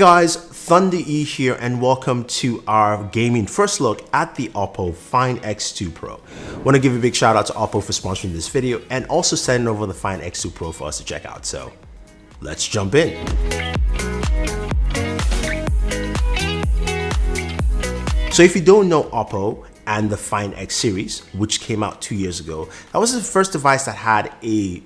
Hey guys, Thunder E here and welcome to our gaming first look at the Oppo Find X2 Pro. I want to give a big shout out to Oppo for sponsoring this video and also sending over the Find X2 Pro for us to check out. So let's jump in. So if you don't know Oppo and the Find X series, which came out 2 years ago, that was the first device that had a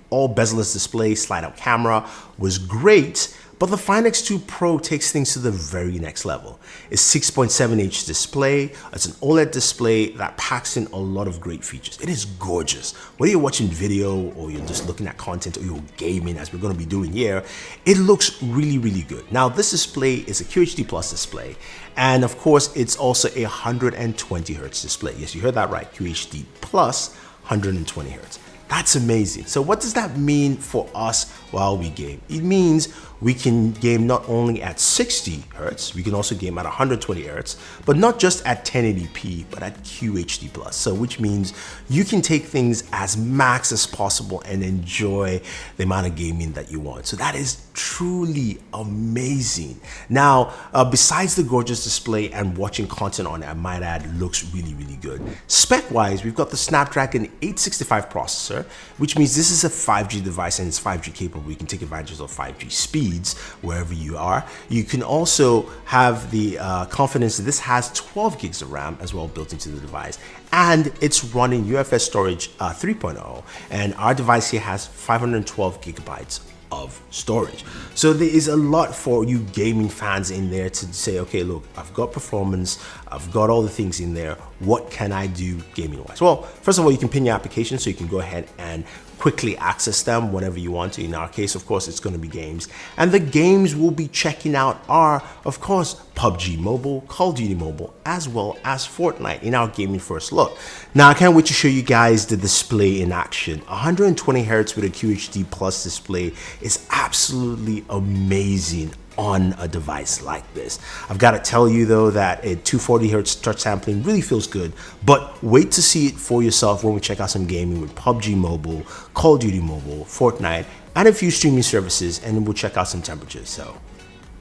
all bezel-less display, slide-out camera, was great. But the Find X2 Pro takes things to the very next level. It's 6.7-inch display. It's an OLED display that packs in a lot of great features. It is gorgeous. Whether you're watching video or you're just looking at content or you're gaming, as we're going to be doing here, it looks really, really good. Now, this display is a QHD Plus display. And of course, it's also a 120 Hz display. Yes, you heard that right. QHD Plus 120 Hz. That's amazing. So what does that mean for us while we game? It means we can game not only at 60 Hz, we can also game at 120 Hz, but not just at 1080p, but at QHD Plus. So which means you can take things as max as possible and enjoy the amount of gaming that you want. So that is truly amazing. Now, besides the gorgeous display and watching content on it, I might add, looks really, really good. Spec-wise, we've got the Snapdragon 865 processor, which means this is a 5G device and it's 5G capable. You can take advantage of 5G speeds wherever you are. You can also have the confidence that this has 12 gigs of RAM as well built into the device, and it's running UFS storage 3.0, and our device here has 512 gigabytes of storage. So there is a lot for you gaming fans in there to say, okay, look, I've got performance, I've got all the things in there, what can I do gaming wise? Well, first of all, you can pin your application so you can go ahead and quickly access them whenever you want to. In our case, of course, it's going to be games, and the games we'll be checking out are, of course, Pubg Mobile, Call of Duty Mobile, as well as Fortnite in our gaming first look. Now, I can't wait to show you guys the display in action. 120 Hz with a QHD Plus display is absolutely amazing on a device like this. I've got to tell you though that a 240 Hz touch sampling really feels good, but wait to see it for yourself when we check out some gaming with Pubg Mobile, Call of Duty Mobile, Fortnite, and a few streaming services, and we'll check out some temperatures. So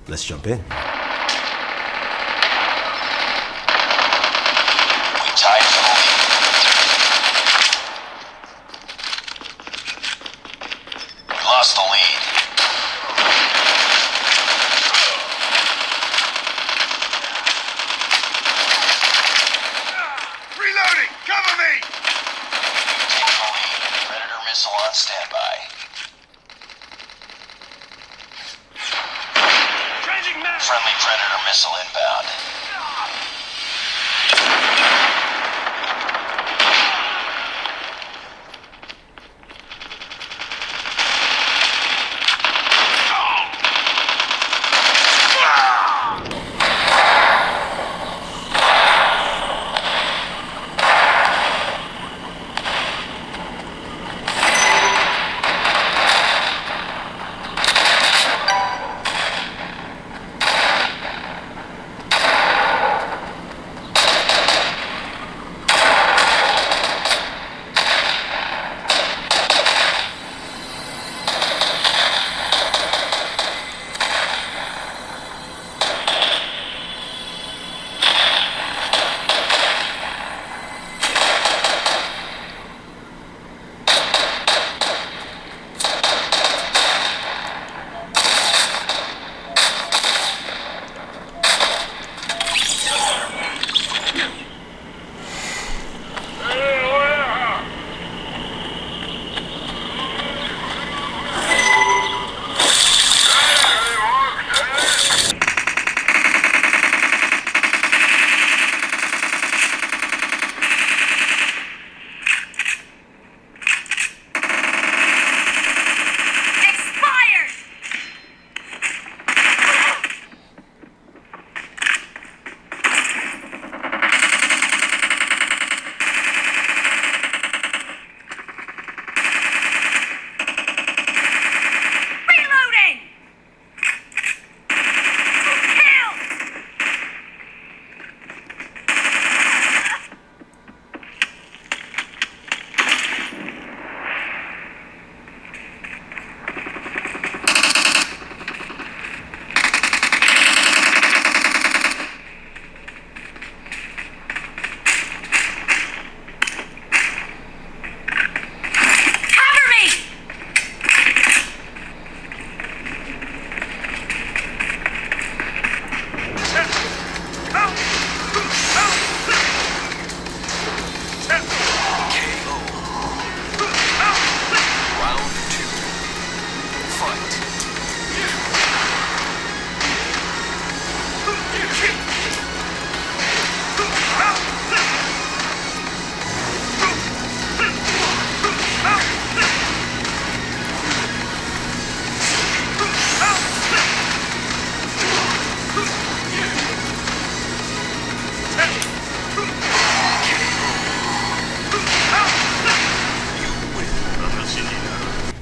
let's jump in. Lost the lead. Reloading! Cover me! Take the lead. Predator missile on standby. Changing mag! Friendly Predator missile inbound.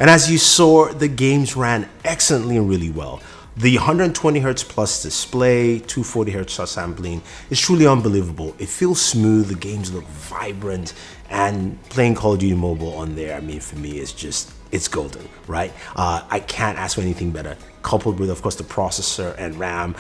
And as you saw, the games ran excellently and really well. The 120Hz plus display, 240Hz sampling is truly unbelievable. It feels smooth, the games look vibrant, and playing Call of Duty Mobile on there, I mean, for me, it's golden, right? I can't ask for anything better. Coupled with, of course, the processor and RAM,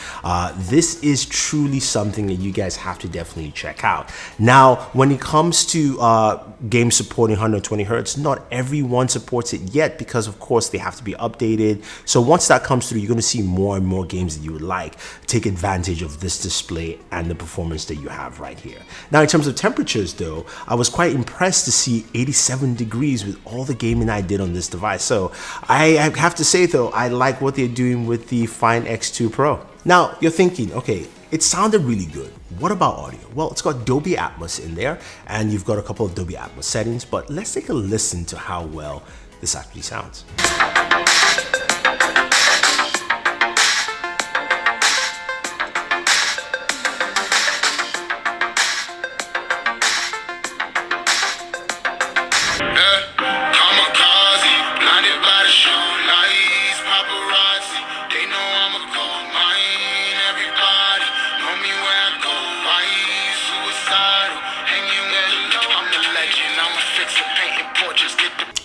this is truly something that you guys have to definitely check out. Now, when it comes to games supporting 120Hz, not everyone supports it yet because, of course, they have to be updated. So once that comes through, you're going to see more and more games that you would like take advantage of this display and the performance that you have right here. Now, in terms of temperatures, though, I was quite impressed to see 87 degrees with all the gaming I did on this device. So I have to say, though, I like what they're doing with the Find X2 Pro. Now, you're thinking, okay, it sounded really good. What about audio? Well, it's got Dolby Atmos in there, and you've got a couple of Dolby Atmos settings, but let's take a listen to how well this actually sounds.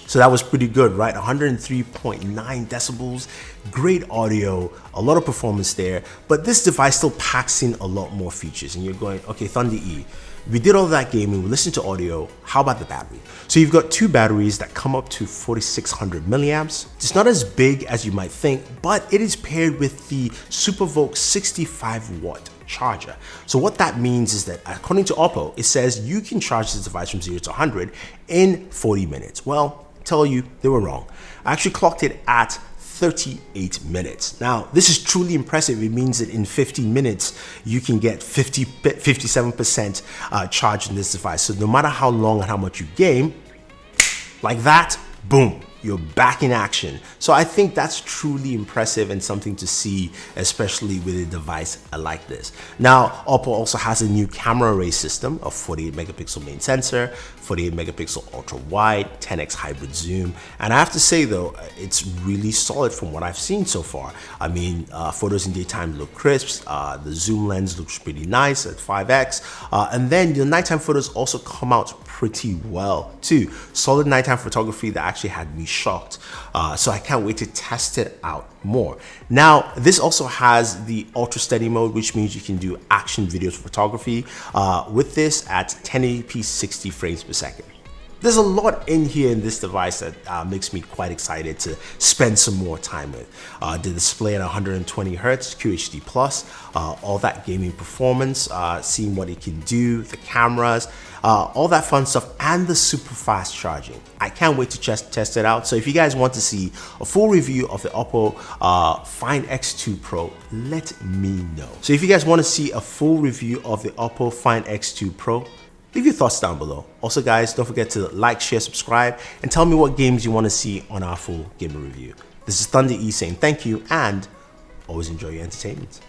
So that was pretty good, right? 103.9 decibels, great audio, a lot of performance there, but this device still packs in a lot more features. And you're going, okay, Thunder E, we did all that gaming, we listened to audio, how about the battery? So you've got two batteries that come up to 4,600 milliamps. It's not as big as you might think, but it is paired with the SuperVOOC 65-watt charger. So what that means is that according to Oppo, it says you can charge this device from 0 to 100 in 40 minutes. Well, tell you they were wrong. I actually clocked it at 38 minutes. Now, this is truly impressive. It means that in 15 minutes, you can get 57% charge in this device. So no matter how long and how much you game, like that, boom, you're back in action. So I think that's truly impressive and something to see, especially with a device like this. Now, Oppo also has a new camera array system of 48 megapixel main sensor, 48 megapixel ultra wide, 10x hybrid zoom. And I have to say though, it's really solid from what I've seen so far. I mean, photos in daytime look crisp. The zoom lens looks pretty nice at 5x. And then the nighttime photos also come out pretty well too. Solid nighttime photography that actually had me shocked. So I can't wait to test it out more. Now, this also has the ultra steady mode, which means you can do action videos photography with this at 1080p 60 frames per second. There's a lot in here in this device that makes me quite excited to spend some more time with. The display at 120 Hz, QHD plus, all that gaming performance, seeing what it can do, the cameras, all that fun stuff, and the super fast charging. I can't wait to test it out. So if you guys want to see a full review of the Oppo Find X2 Pro, let me know. So if you guys want to see a full review of the Oppo Find X2 Pro, leave your thoughts down below. Also guys, don't forget to like, share, subscribe, and tell me what games you want to see on our full gamer review. This is Thunder E saying thank you and always enjoy your entertainment.